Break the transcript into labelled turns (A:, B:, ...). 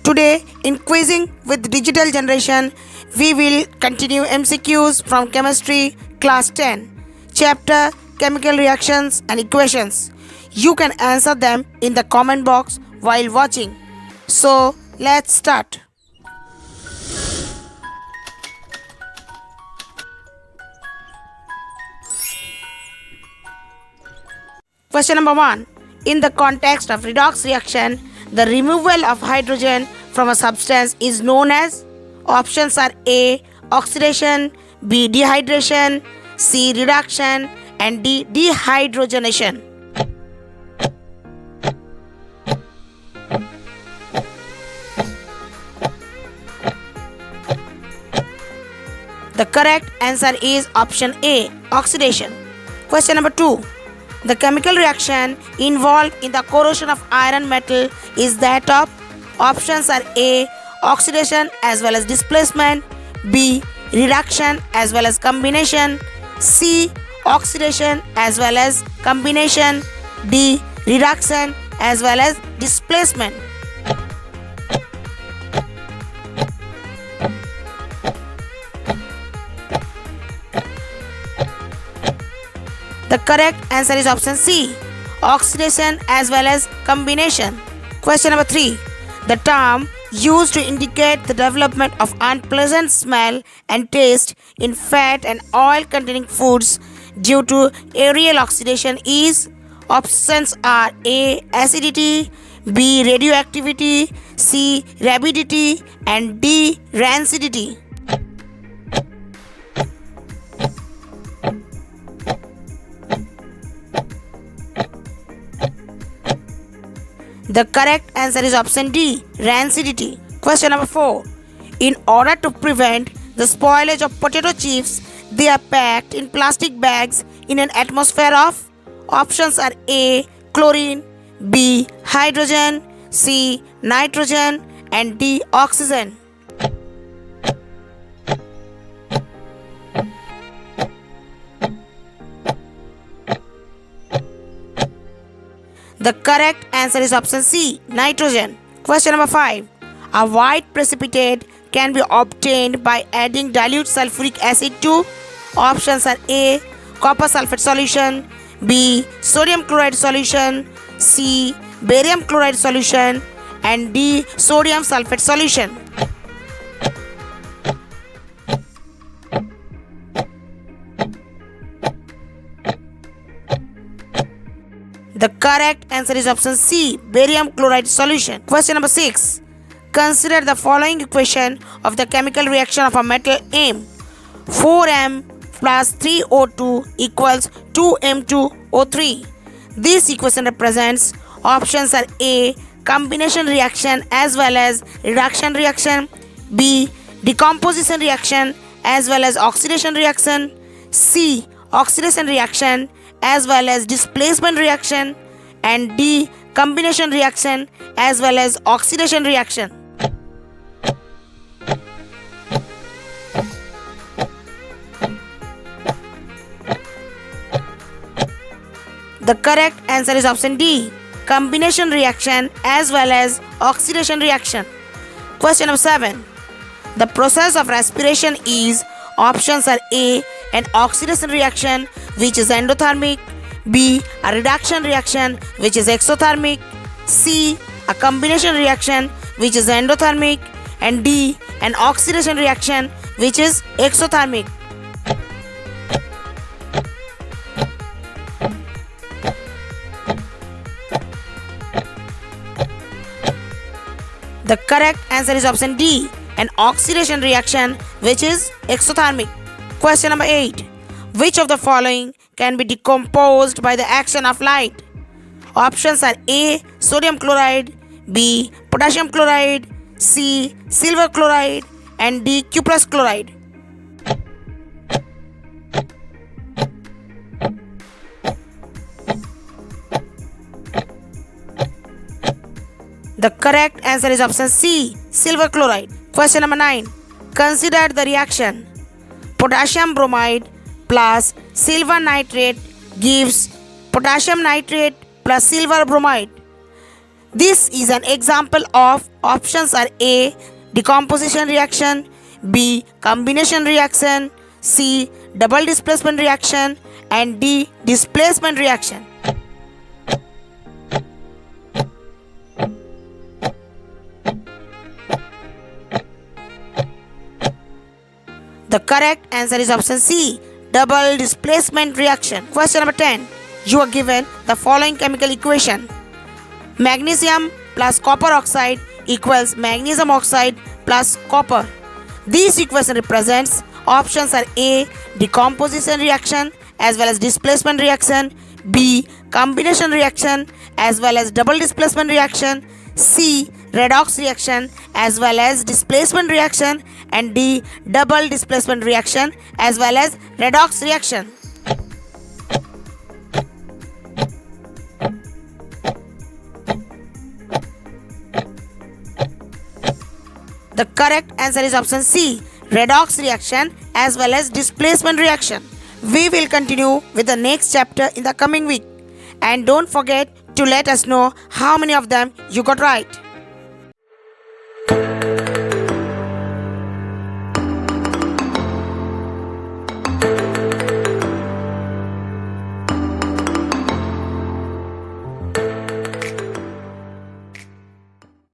A: Today, in Quizzing with Digital Generation, we will continue MCQs from Chemistry Class 10, Chapter Chemical Reactions and Equations. You can answer them in the comment box while watching. So, let's start. Question number 1. In the context of redox reaction, the removal of hydrogen from a substance is known as. Options are A. Oxidation, B. Dehydration, C. Reduction, and D. Dehydrogenation. The correct answer is option A. Oxidation. Question number 2. The chemical reaction involved in the corrosion of iron metal is that of. Options are A. Oxidation as well as displacement, B. Reduction as well as combination, C. Oxidation as well as combination, D. Reduction as well as displacement. The correct answer is option C. Oxidation as well as combination. Question number 3. The term used to indicate the development of unpleasant smell and taste in fat and oil containing foods due to aerial oxidation is. Options are A. Acidity, B. Radioactivity, C. Rabidity, and D. Rancidity. The correct answer is option D. Rancidity. Question number 4. In order to prevent the spoilage of potato chips, they are packed in plastic bags in an atmosphere of. Options are A. Chlorine, B. Hydrogen, C. Nitrogen, and D. Oxygen. The correct answer is option C. Nitrogen. Question number 5. A white precipitate can be obtained by adding dilute sulfuric acid to. Options are A. Copper sulfate solution, B. Sodium chloride solution, C. Barium chloride solution, and D. Sodium sulfate solution. The correct answer is option C. Barium chloride solution. Question number 6. Consider the following equation of the chemical reaction of a metal M. 4M plus 3O2 equals 2M2O3. This equation represents. Options are A. Combination reaction as well as reduction reaction, B. Decomposition reaction as well as oxidation reaction, C. Oxidation reaction as well as displacement reaction, and D. Combination reaction as well as oxidation reaction. The correct answer is option D. Combination reaction as well as oxidation reaction. Question number 7. The process of respiration is. Options are A. An oxidation reaction which is endothermic, B. A reduction reaction which is exothermic, C. A combination reaction which is endothermic, and D. An oxidation reaction which is exothermic. The correct answer is option D. An oxidation reaction which is exothermic. Question number 8. Which of the following can be decomposed by the action of light? Options are A. Sodium chloride, B. Potassium chloride, C. Silver chloride, and D. Cuprous chloride. The correct answer is option C. Silver chloride. Question number 9. Consider the reaction. Potassium bromide plus silver nitrate gives potassium nitrate plus silver bromide. This is an example of options are A. Decomposition reaction, B. Combination reaction, C. Double displacement reaction, and D. Displacement reaction. The correct answer is option C. Double displacement reaction. Question number 10. You are given the following chemical equation. Magnesium plus copper oxide equals magnesium oxide plus copper. This equation represents options are A. Decomposition reaction as well as displacement reaction, B. Combination reaction as well as double displacement reaction, C. Redox reaction as well as displacement reaction, and D. Double displacement reaction as well as redox reaction. The correct answer is option C. Redox reaction as well as displacement reaction. We will continue with the next chapter in the coming week. And don't forget to let us know how many of them you got right.